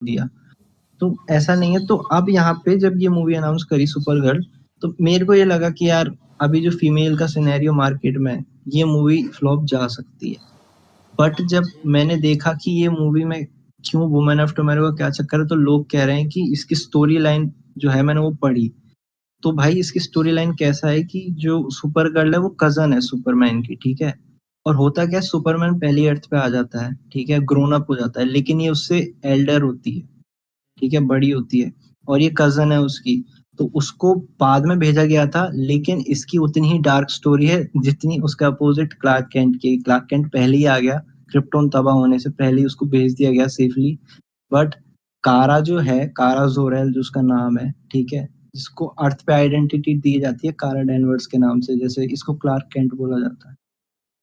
दिया। तो ऐसा नहीं है, तो अब यहाँ पे जब ये मूवी अनाउंस करी सुपरगर्ल, तो मेरे को ये लगा कि यार अभी जो फीमेल का सिनेरियो मार्केट में है, ये मूवी फ्लॉप जा सकती है। बट जब मैंने देखा कि ये मूवी में क्यों वुमेन ऑफ टुमारो का क्या चक्कर है, तो लोग कह रहे हैं कि इसकी स्टोरी लाइन जो है, मैंने वो पढ़ी, तो भाई इसकी स्टोरी लाइन कैसा है कि जो सुपर गर्ल है वो कजन है सुपरमैन की, ठीक है। और होता क्या है, सुपरमैन पहली अर्थ पे आ जाता है, ठीक है, ग्रोन अप हो जाता है, लेकिन ये उससे एल्डर होती है, ठीक है, बड़ी होती है, और ये कजन है उसकी। तो उसको बाद में भेजा गया था, लेकिन इसकी उतनी ही डार्क स्टोरी है जितनी उसका अपोजिट क्लार्क कैंट की। क्लार्क कैंट पहले ही आ गया, क्रिप्टोन तबाह होने से पहले ही उसको भेज दिया गया सेफली। बट कारा जो है, कारा जोरेल जो उसका नाम है, ठीक है, जिसको अर्थ पे आइडेंटिटी दी जाती है कारा डेनवर्स के नाम से, जैसे इसको क्लार्क कैंट बोला जाता है।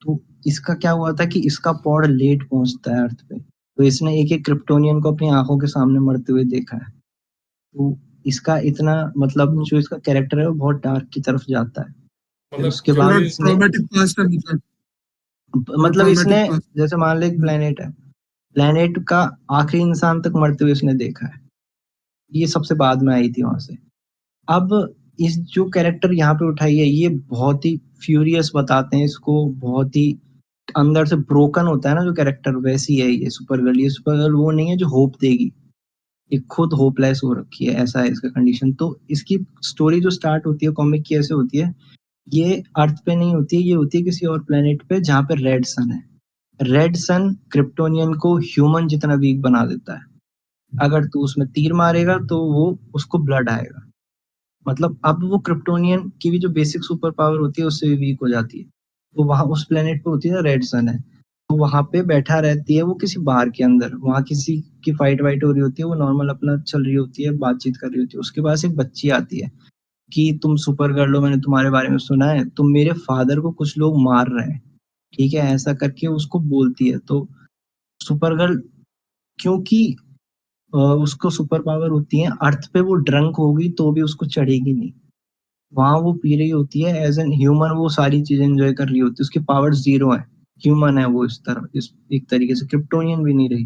तो इसका क्या हुआ था कि इसका पॉड लेट पहुंचता है अर्थ पे, तो इसने एक एक क्रिप्टोनियन को अपनी आंखों के सामने मरते हुए देखा है। तो इसका इतना मतलब जो इसका कैरेक्टर है वो बहुत डार्क की तरफ जाता है। फिर मतलब उसके जो बाद भी इसने ट्रॉमेटिक पास्ट है मतलब इसने, ट्रॉमेटिक पास्ट। जैसे मान लो एक प्लेनेट है, प्लेनेट का आखिरी इंसान तक मरते हुए इसने देखा है। ये सबसे बाद में आई थी वहां से। अब इस जो कैरेक्टर यहाँ पे उठाई है, ये बहुत ही फ्यूरियस बताते हैं इसको, बहुत ही अंदर से ब्रोकन होता है ना जो कैरेक्टर, वैसी है ये सुपर गर्ल। ये सुपर गर्ल वो नहीं है जो होप देगी, ये खुद होपलेस हो रखी है, ऐसा है इसका कंडीशन। तो इसकी स्टोरी जो स्टार्ट होती है कॉमिक की, ऐसे होती है, ये अर्थ पे नहीं होती है, ये होती है किसी और प्लेनेट पे जहाँ पे रेड सन है। रेड सन क्रिप्टोनियन को ह्यूमन जितना वीक बना देता है। अगर तू उसमें तीर मारेगा तो वो उसको ब्लड आएगा। मतलब अब वो क्रिप्टोनियन की भी जो बेसिक सुपर पावर होती है उससे भी वीक हो जाती है। तो वहां उस प्लेनेट पे होती है रेड सन है, तो वहां पे बैठा रहती है वो किसी बार के अंदर, वहां किसी की फाइट वाइट हो रही होती है, वो नॉर्मल अपना चल रही होती है, बातचीत कर रही होती है। उसके पास एक बच्ची आती है कि तुम सुपर गर्ल हो, मैंने तुम्हारे बारे में सुना है, तुम मेरे फादर को कुछ लोग मार रहे हैं, ठीक है, ऐसा करके उसको बोलती है। तो सुपर गर्ल, क्योंकि उसको सुपर पावर होती है, अर्थ पे वो ड्रंक होगी तो भी उसको चढ़ेगी नहीं, वहां वो पी रही होती है एज एन ह्यूमन, वो सारी चीजें एंजॉय कर रही होती है, उसकी पावर जीरो है, ह्यूमन है वो, इस तरह, इस एक तरीके से क्रिप्टोनियन भी नहीं रही।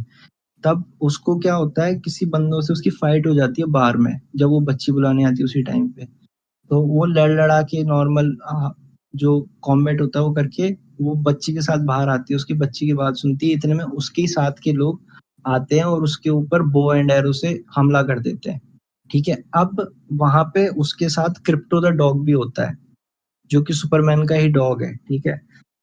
तब उसको क्या होता है, किसी बंदों से उसकी फाइट हो जाती है बार में, जब वो बच्ची बुलाने आती है उसी टाइम पे। तो वो लड़ लड़ा के नॉर्मल जो कॉम्बैट होता है वो करके वो बच्ची के साथ बाहर आती है, उसकी बच्ची की बात सुनती है, इतने में उसके ही साथ के लोग आते हैं और उसके ऊपर बो एंड एरो से हमला कर देते हैं, ठीक है। अब वहां पे उसके साथ क्रिप्टो द डॉग भी होता है, जो कि सुपरमैन का ही डॉग है, ठीक है।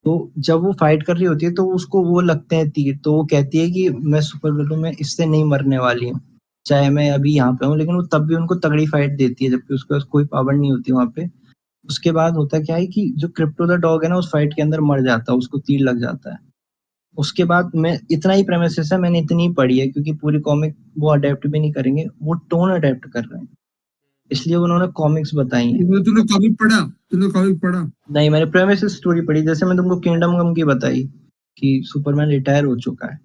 तो जब वो फाइट कर रही होती है तो उसको वो लगते हैं तीर, तो वो कहती है कि मैं सुपर हूँ, मैं इससे नहीं मरने वाली हूँ, चाहे मैं अभी यहाँ पे हूँ। लेकिन वो तब भी उनको तगड़ी फाइट देती है, जबकि उसके पास कोई पावर नहीं होती वहां पे। उसके बाद होता क्या है कि जो क्रिप्टो द डॉग है ना, उस फाइट के अंदर मर जाता है, उसको तीर लग जाता है। उसके बाद मैं इतना ही प्रेमिसेस है, मैंने इतनी ही पढ़ी है, क्योंकि पूरी कॉमिक वो अडेप्ट भी नहीं करेंगे, वो टोन अडेप्ट कर रहे हैं, इसलिए उन्होंने कॉमिक्स बताई हैं। तूने कॉमिक पढ़ा? नहीं, मैंने प्रेमिसेस स्टोरी पढ़ी, जैसे मैं तुमको किंगडम कम की बताई कि सुपरमैन रिटायर हो चुका है,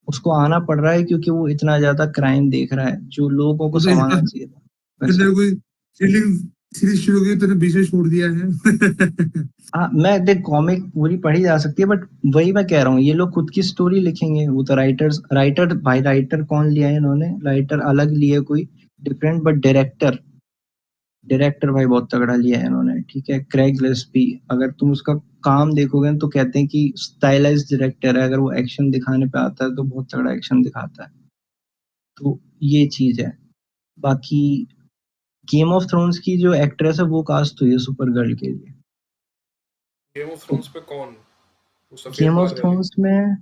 उसको आना पड़ रहा है क्योंकि वो इतना ज्यादा क्राइम देख रहा है जो लोगों को तो संभालना चाहिए था, वैसा। तेरे कोई सीरीज शुरू की, तूने बीच में छोड़ दिया है। हाँ, मैं देख कॉमिक पूरी पढ़ी जा सकती है, बट वही मैं कह रहा हूँ, ये लोग खुद की स्टोरी लिखेंगे, वो तो राइटर भाई, राइटर कौन लिया है इन्होंने, राइटर अलग लिए कोई डिफरेंट, बट डायरेक्टर, डायरेक्टर भाई बहुत तगड़ा लिया है इन्होंने, ठीक है। क्रेग गिलेस्पी, अगर तुम उसका काम देखोगे तो कहते हैं कि स्टाइलाइज डायरेक्टर है, अगर वो एक्शन दिखाने पे आता है तो बहुत तगड़ा एक्शन दिखाता है। तो ये चीज है। बाकी गेम ऑफ थ्रोन्स की जो एक्ट्रेस है वो कास्ट हुई है सुपर गर्ल के लिए। गेम ऑफ तो थ्रोन्स पे कौन? वो सफेद गेम ऑफ बाल वाली? थ्रोन्स में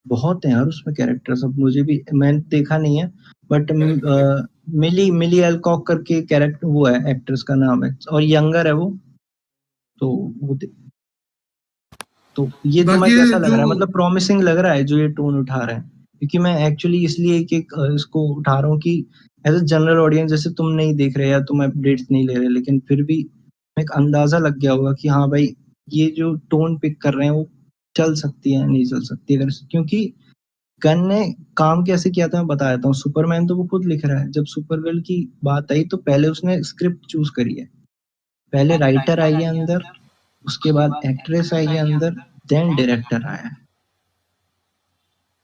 बहुत है यार उसमें कैरेक्टर्स, अब मुझे भी, मैंने देखा नहीं है, बट मैंने भी नहीं देखा। मिली मिली एलकॉक करके कैरेक्टर वो है, एक्ट्रेस का नाम है, और यंगर है वो। तो वो तो ये तुम्हें बाकी कैसा लग जो रहा है, मतलब प्रॉमिसिंग लग रहा है जो ये टोन उठा रहे हैं? क्योंकि मैं एक्चुअली इसलिए एक एक इसको उठा रहा हूँ कि एज अ जनरल ऑडियंस, जैसे तुम नहीं देख रहे या तुम अपडेट्स नहीं ले रहे, लेकिन फिर भी एक अंदाजा लग गया होगा कि हाँ भाई, ये जो टोन पिक कर रहे हैं वो चल सकती है नहीं चल सकती, अगर क्योंकि गन ने काम कैसे किया था मैं बता देता हूँ। सुपरमैन तो वो खुद लिख रहा है, जब सुपरगर्ल की बात आई तो पहले उसने स्क्रिप्ट चूज करी है, पहले राइटर आई है अंदर, उसके बाद एक्ट्रेस आई है अंदर, देन डायरेक्टर आया है।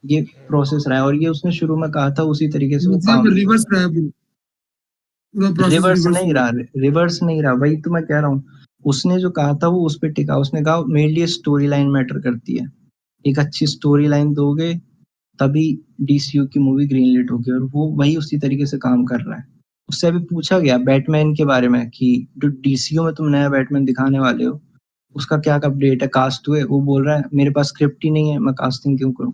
ये प्रोसेस रहा है, और ये उसने शुरू में कहा था, उसी तरीके से वो मतलब काम रिवर्स रहा है पूरा प्रोसेस, रिवर्स रिवर्स नहीं हुआ। रहा, रिवर्स नहीं रहा, वही तो मैं कह रहा हूँ। उसने जो कहा था वो उस पे टिका, उसने कहा मेरे लिए स्टोरी लाइन मैटर करती है, एक अच्छी स्टोरी लाइन दोगे तभी डीसीयू की मूवी ग्रीनलिट होगी, और वो वही उसी तरीके से काम कर रहा है। उससे अभी पूछा गया बैटमैन के बारे में कि जो डीसीयू में तुम नया बैटमैन दिखाने वाले हो उसका क्या अपडेट है, कास्ट हुए? वो बोल रहा है मेरे पास स्क्रिप्ट ही नहीं है, मैं कास्टिंग क्यों करूं,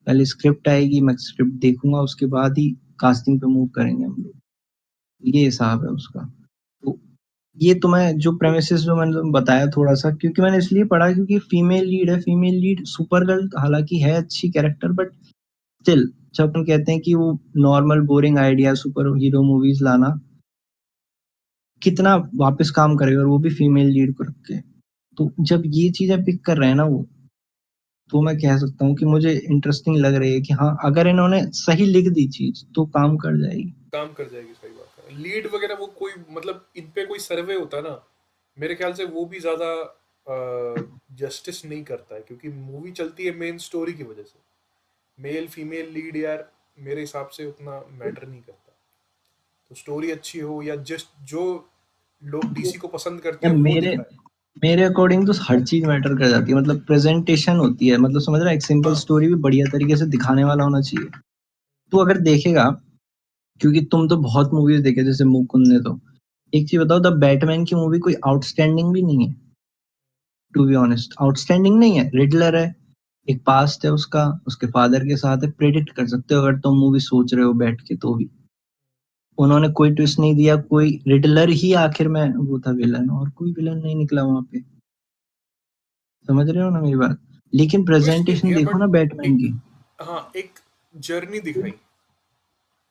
पहले स्क्रिप्ट आएगी, मैं स्क्रिप्ट देखूंगा, उसके बाद ही कास्टिंग पे मूव करेंगे हम लोग। ये हिसाब है उसका। तो ये तो मैं जो प्रेमिसेस जो मैंने तुम्हें बताया थोड़ा सा, क्योंकि मैंने इसलिए पढ़ा क्योंकि फीमेल लीड है, फीमेल लीड सुपर गर्ल हालांकि है अच्छी कैरेक्टर, बट स्टिल जब अपन कहते हैं कि वो normal boring idea super hero movies लाना कितना वापस काम करेगा, और वो भी फीमेल लीड को रख के। तो जब ये चीजें पिक कर रहे हैं ना वो, तो मैं कह सकता हूँ कि मुझे इंटरेस्टिंग लग रही है कि हाँ अगर इन्होंने सही लिख दी चीज तो काम कर जाएगी। काम कर जाएगी, सही बात है। लीड वगैरह वो कोई मतलब इन पे कोई सर्वे होता ना, मेरे ख्याल से वो भी ज्यादा जस्टिस नहीं करता है, क्योंकि मूवी चलती है मेन स्टोरी की वजह से। मेल फीमेल लीड यार मेरे हिसाब से उतना मैटर नहीं करता। तो स्टोरी अच्छी हो या जस्ट जो लोग डीसी को पसंद करते या हैं वो मेरे दिखाए। मेरे अकॉर्डिंग तो हर चीज मैटर कर जाती है, मतलब प्रेजेंटेशन होती है, मतलब समझ रहा है, एक सिंपल हाँ स्टोरी भी बढ़िया तरीके से दिखाने वाला होना चाहिए। तो अगर देखेगा, क्योंकि तुम तो बहुत मूवीज देखे जैसे मुकुंद ने, तो एक चीज बताओ, द बैटमैन की मूवी कोई आउटस्टैंडिंग भी नहीं है, टू बी ऑनेस्ट आउटस्टैंडिंग नहीं है। रिडलर है, एक पास्ट है उसका, उसके फादर के साथ है, प्रेडिक्ट कर सकते हो अगर तुम मूवी सोच रहे हो बैठ के, तो भी उन्होंने कोई ट्विस्ट नहीं दिया, कोई रिडलर ही आखिर में वो था विलन, और कोई विलन नहीं निकला वहां पे। समझ रहे हो ना मेरी बात? लेकिन ट्विस्ट नहीं प्रेजेंटेशन दिया देखो बट ना बैटमैन एक, की, हाँ एक जर्नी दिखाई,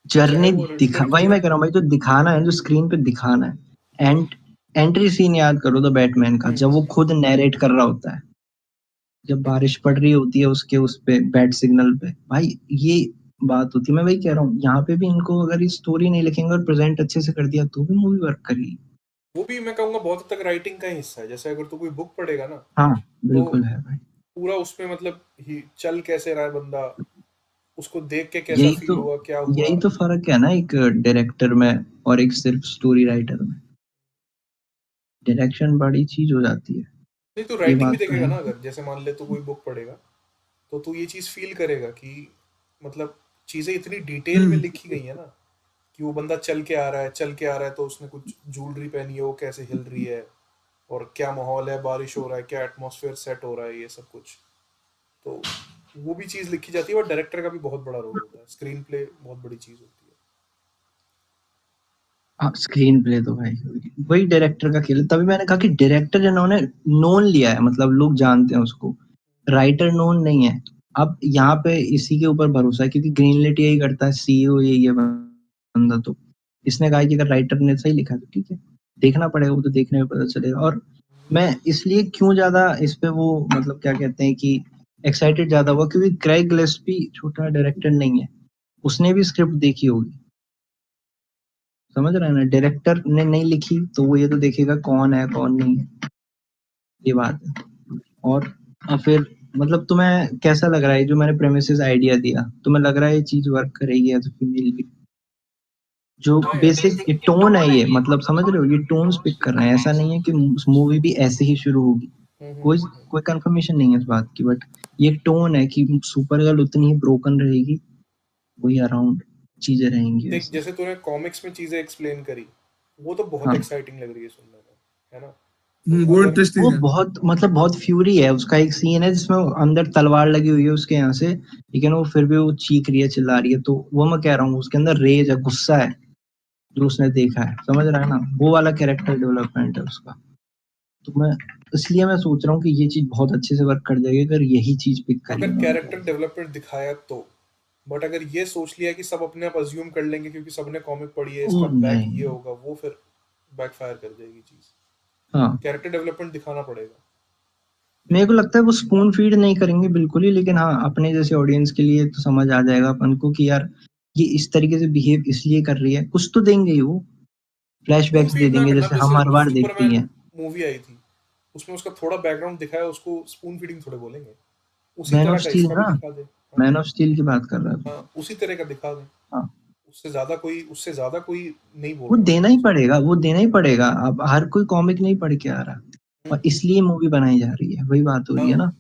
चाहे जर्नी वो दिखा, रिडलर की वही है। मैं कह रहा हूँ भाई, जो दिखाना है, जो स्क्रीन पे दिखाना है। एंड एंट्री सीन याद करो द बैटमैन का, जब वो खुद नैरेट कर रहा होता है, जब बारिश पड़ रही होती है उसके उस पे बैट सिग्नल पे, भाई ये बात होती है। मैं वही कह रहा हूँ, यहाँ पे भी इनको अगर ये स्टोरी नहीं लिखेंगे और प्रेजेंट अच्छे से कर दिया तो भी मूवी वर्क करेगी। वो भी मैं कहूंगा बहुत हद तक राइटिंग का ही हिस्सा है। जैसे अगर तू कोई बुक पढ़ेगा ना, हाँ तो बिल्कुल है भाई। पूरा उसमें मतलब ही चल कैसे रहा है बंदा, उसको देख के कैसा यही तो फील हुआ, क्या हुआ। यही तो फर्क है ना एक डायरेक्टर में और एक सिर्फ स्टोरी राइटर में। डायरेक्शन बड़ी चीज हो जाती है, नहीं तो ये राइटिंग भी बात तो देखेगा है। ना, अगर जैसे मान ले तू कोई बुक पढ़ेगा तो तू ये चीज फील करेगा कि मतलब चीजें इतनी डिटेल में हम्म। लिखी गई है ना, कि वो बंदा चल के आ रहा है, चल के आ रहा है तो उसने कुछ ज्वेलरी पहनी है, वो कैसे हिल रही है, और क्या माहौल है, बारिश हो रहा है, क्या एटमॉस्फेयर सेट हो रहा है, ये सब कुछ। तो वो भी चीज लिखी जाती है, और डायरेक्टर का भी बहुत बड़ा रोल होता है। स्क्रीन प्ले बहुत बड़ी चीज होती हाँ स्क्रीन प्ले तो भाई वही डायरेक्टर का खेल है। तभी मैंने कहा कि डायरेक्टर जिन्होंने नोन लिया है, मतलब लोग जानते हैं उसको, राइटर नोन नहीं है। अब यहाँ पे इसी के ऊपर भरोसा है क्योंकि ग्रीनलिट यही करता है, सीईओ यही है बंदा। तो इसने कहा कि अगर राइटर ने सही लिखा तो ठीक है, देखना पड़ेगा, वो तो देखने में पता चलेगा। और मैं इसलिए क्यों ज्यादा इस पे वो मतलब क्या कहते हैं कि एक्साइटेड ज्यादा हुआ, क्योंकि क्रेग गिलेस्पी छोटा डायरेक्टर नहीं है, उसने भी स्क्रिप्ट देखी होगी। समझ रहे हैं ना, डायरेक्टर ने नहीं लिखी तो वो ये तो देखेगा कौन है कौन नहीं है, ये बात है। और फिर मतलब तुम्हें कैसा लग रहा है जो मैंने प्रेमिसेस आइडिया दिया, तुम्हें लग रहा है ये चीज वर्क करेगी एज अ फीमेल? जो है। हाँ यार बेसिक टोन है ये, मतलब समझ रहे हो, ये टोन्स पिक कर रहे हैं, ऐसा नहीं है कि मूवी भी ऐसे ही शुरू होगी। कोई कोई कंफर्मेशन नहीं है इस बात की, बट ये टोन है कि सुपर गर्ल उतनी ही ब्रोकन रहेगी, वही अराउंड चीजें रहेंगी देख वैसे। जैसे तूने कॉमिक्स में चीजें एक्सप्लेन करी, वो तो बहुत हाँ एक्साइटिंग लग रही है सुनने में, है ना। तो वो अगर इंटरेस्टिंग वो है। बहुत मतलब बहुत फ्यूरी है, उसका एक सीन है जिसमें वो अंदर तलवार लगी हुई है उसके यहाँ से, लेकिन वो फिर भी वो चीख रही है, चिल्ला रही है, तो वो मैं कह रहा हूँ उसके अंदर रेज है, गुस्सा है, जो उसने देखा है, समझ रहा है ना, वो वाला कैरेक्टर डेवलपमेंट है उसका। तो मैं इसलिए मैं सोच रहा हूँ कि ये चीज बहुत अच्छे से वर्क कर जाएगी अगर यही चीज पिक करी अगर इन्होंने। कैरेक्टर डेवलपमेंट दिखाया तो, बट अगर ये सोच लिया कि सब अपने आप अज्यूम कर लेंगे क्योंकि सबने कॉमिक पढ़ी है, इसका ओ बैक नहीं, ये होगा, वो फिर बैकफायर कर जाएगी चीज। हाँ कैरेक्टर डेवलपमेंट दिखाना पड़ेगा। मेरे को लगता है वो स्पून फीड नहीं करेंगे बिल्कुल ही, लेकिन हाँ अपने जैसे ऑडियंस के लिए तो समझ आ जाएगा अपन को कि यार ये इस तरीके से बिहेव इसलिए कर रही है, कुछ तो देंगे ही वो, स्पून फ्लैशबैक्स दे फीड ना देंगे करना। जैसे हम जैसे हर बार देखते ही सुपरमैन हैं। मूवी आई थी, उसमें उसका थोड़ा बैकग्राउंड दिखाया, उसको स्पून फीडिंग थोड़े बोलेंगे, उसी मैन तरह ऑफ का स्टील इसका भी ना, दिखा दे। मैन ऑफ स्टील की बात कर रहा था। हाँ, उसी तरह का दिखा दें। हाँ। उससे ज्यादा कोई नहीं बोल वो रहा। देना ही पड़ेगा, वो देना ही पड़ेगा। अब हर कोई कॉमिक नहीं पढ़ के आ रहा, और इसलिए मूवी बनाई जा रही है, वही बात हो रही है हाँ। ना।